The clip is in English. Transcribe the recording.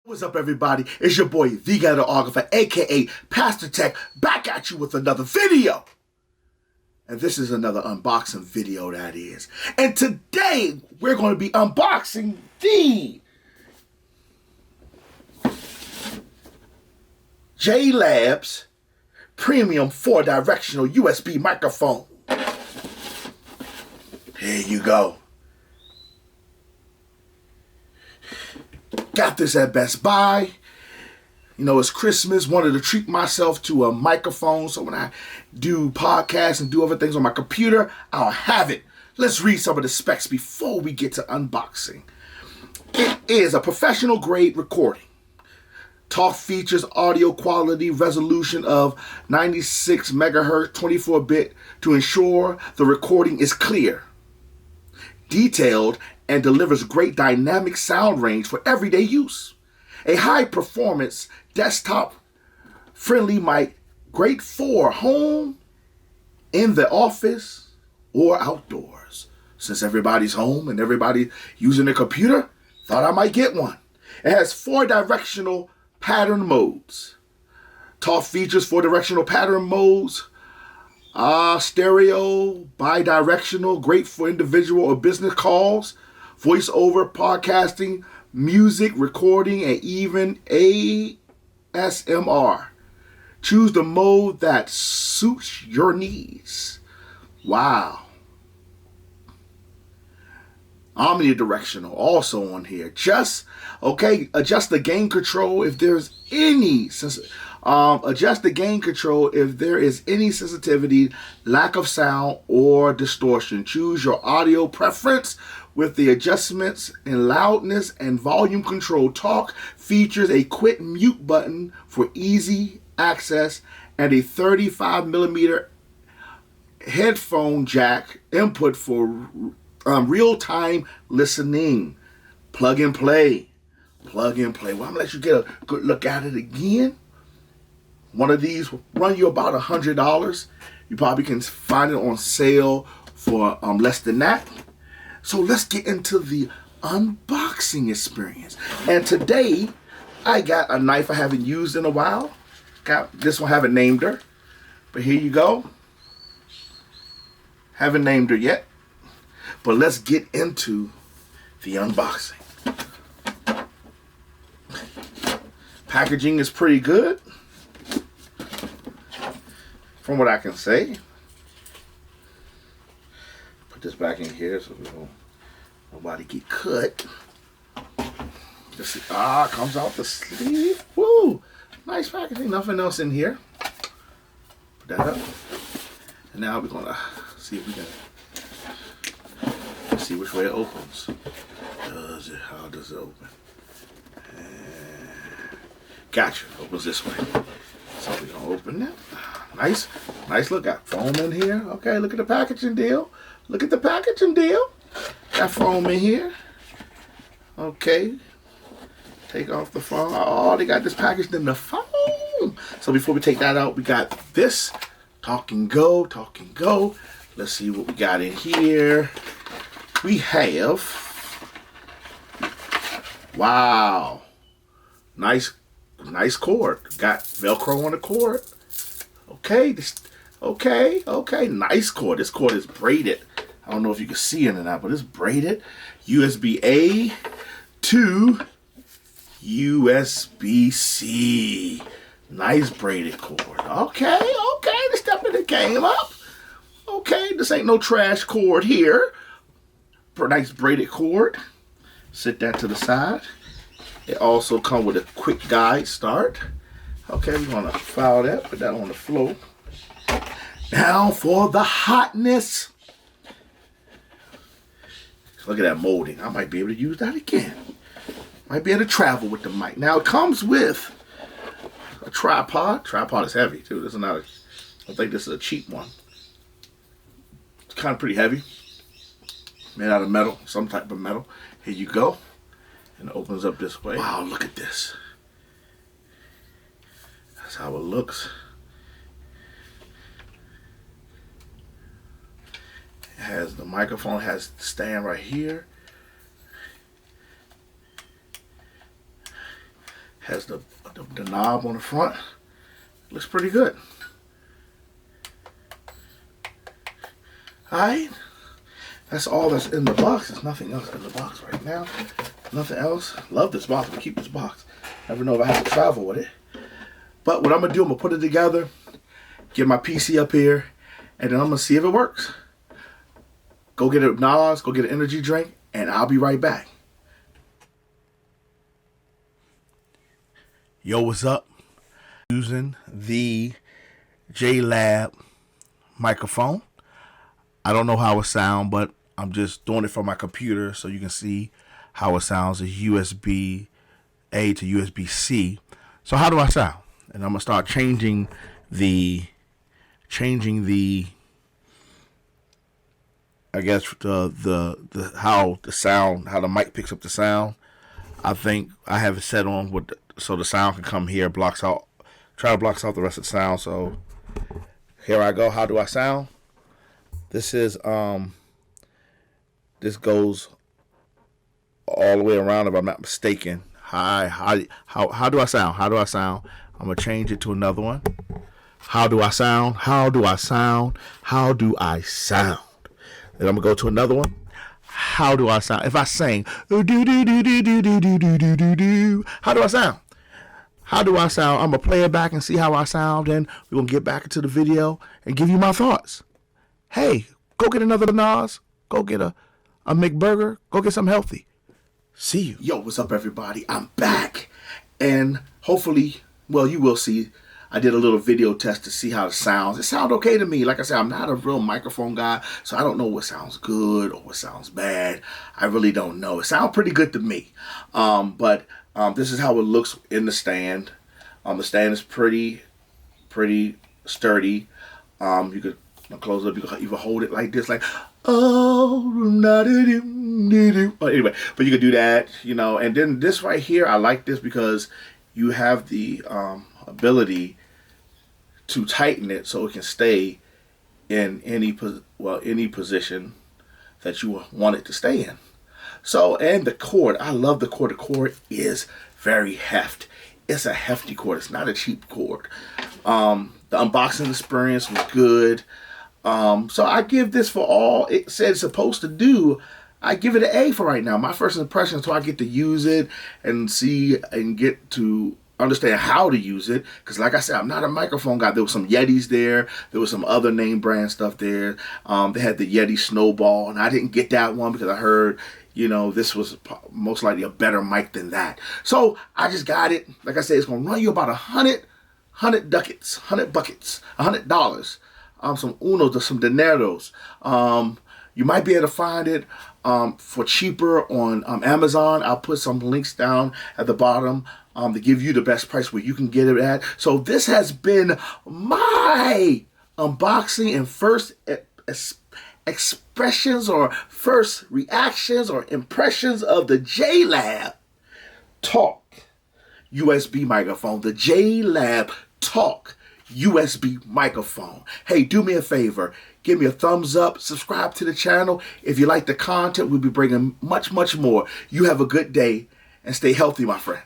What's up, everybody? It's your boy, the Ghetographer, aka Pastor Tech, back at you with another video. And this is another unboxing video, that is. And today, we're going to be unboxing the JLAB's premium 4-directional USB microphone. Here you go. Got this at Best Buy. You know, it's Christmas. Wanted to treat myself to a microphone so when I do podcasts and do other things on my computer, I'll have it. Let's read some of the specs before we get to unboxing. It is a professional grade recording. Talk features audio quality resolution of 96 megahertz 24-bit to ensure the recording is clear, detailed, and delivers great dynamic sound range for everyday use. A high-performance, desktop-friendly mic, great for home, in the office, or outdoors. Since everybody's home and everybody using their computer, thought I might get one. It has 4-directional pattern modes. Top features: 4-directional pattern modes, stereo, bi-directional, great for individual or business calls, voiceover, podcasting, music recording, and even ASMR. Choose the mode that suits your needs. Wow. Omnidirectional also on here. Adjust the gain control if there's any adjust the gain control if there is any sensitivity, lack of sound, or distortion. Choose your audio preference with the adjustments in loudness and volume control. Talk features a quick mute button for easy access and a 35mm headphone jack input for real-time listening. Plug and play. Plug and play. Well, I'm going to let you get a good look at it again. One of these will run you about $100. You probably can find it on sale for less than that. So let's get into the unboxing experience. And today, I got a knife I haven't used in a while. Got this one, haven't named her. But here you go. Haven't named her yet. But let's get into the unboxing. Packaging is pretty good, from what I can say. Put this back in here so we don't nobody get cut. Just see, comes out the sleeve. Woo! Nice packaging. Nothing else in here. Put that up. And now we're gonna see if we can see which way it opens. How does it open? Gotcha. Opens this way. So we're gonna open it. Nice look. Got foam in here. Okay, look at the packaging deal. Look at the packaging deal. Got foam in here. Okay. Take off the foam. Oh, they got this packaged in the foam. So before we take that out, we got this. Talk and go. Let's see what we got in here. We have, wow, nice cord. Got Velcro on the cord. Okay, nice cord. This cord is braided. I don't know if you can see it or not, but it's braided. USB-A to USB-C. Nice braided cord. Okay, they're stepping the game up. Okay, this ain't no trash cord here. Nice braided cord. Sit that to the side. It also comes with a quick guide start. Okay, we're gonna file that, put that on the floor. Now for the hotness. Look at that molding. I might be able to use that again. Might be able to travel with the mic. Now it comes with a tripod. Tripod is heavy too. This is not I don't think this is a cheap one. It's kind of pretty heavy. Made out of metal, some type of metal. Here you go. And it opens up this way. Wow, look at this. That's how it looks. It has the microphone, has the stand right here. Has the knob on the front. Looks pretty good. Alright. That's all that's in the box. There's nothing else in the box right now. Nothing else. Love this box. I'm going to keep this box. Never know if I have to travel with it. But what I'm going to do, I'm going to put it together, get my PC up here, and then I'm going to see if it works. Go get a NOS, go get an energy drink, and I'll be right back. Yo, what's up? Using the JLAB microphone. I don't know how it sounds, but I'm just doing it from my computer so you can see how it sounds. It's USB A to USB C. So how do I sound? And I'm gonna start changing the I guess the how the mic picks up the sound. I think I have it set on so the sound can come here, blocks out the rest of the sound. So here I go. How do I sound? This is this goes all the way around if I'm not mistaken. How do I sound? How do I sound? I'm gonna change it to another one. How do I sound? How do I sound? How do I sound? Then I'm gonna go to another one. How do I sound? If I sing, do do do do do do do do do do, how do I sound? How do I sound? I'm gonna play it back and see how I sound. Then we're gonna get back into the video and give you my thoughts. Hey, go get another NOS. Go get a McBurger. Go get something healthy. See you. Yo, what's up, everybody? I'm back, and hopefully, well, you will see. I did a little video test to see how it sounds. It sounds okay to me. Like I said, I'm not a real microphone guy, so I don't know what sounds good or what sounds bad. I really don't know. It sounds pretty good to me. But this is how it looks in the stand. The stand is pretty sturdy. You could close it up. You can even hold it like this, like, oh, but anyway, but you could do that, you know. And then this right here, I like this because you have the ability to tighten it so it can stay in any position that you want it to stay in. So, and the cord, I love the cord. The cord is very hefty. It's a hefty cord. It's not a cheap cord. The unboxing experience was good. So I give this, for all it said it's supposed to do, I give it an A for right now. My first impression until I get to use it and see and get to understand how to use it. Because like I said, I'm not a microphone guy. There was some Yetis there. There was some other name brand stuff there. They had the Yeti Snowball, and I didn't get that one because I heard, you know, this was most likely a better mic than that. So I just got it. Like I said, it's going to run you about $100 buckets, $100. Some unos, some dineros. You might be able to find it for cheaper on Amazon. I'll put some links down at the bottom to give you the best price where you can get it at. So this has been my unboxing and first expressions or first reactions or impressions of the JLAB Talk USB microphone. The JLAB Talk USB microphone. Hey, do me a favor. Give me a thumbs up. Subscribe to the channel. If you like the content, we'll be bringing much more. You have a good day and stay healthy, my friend.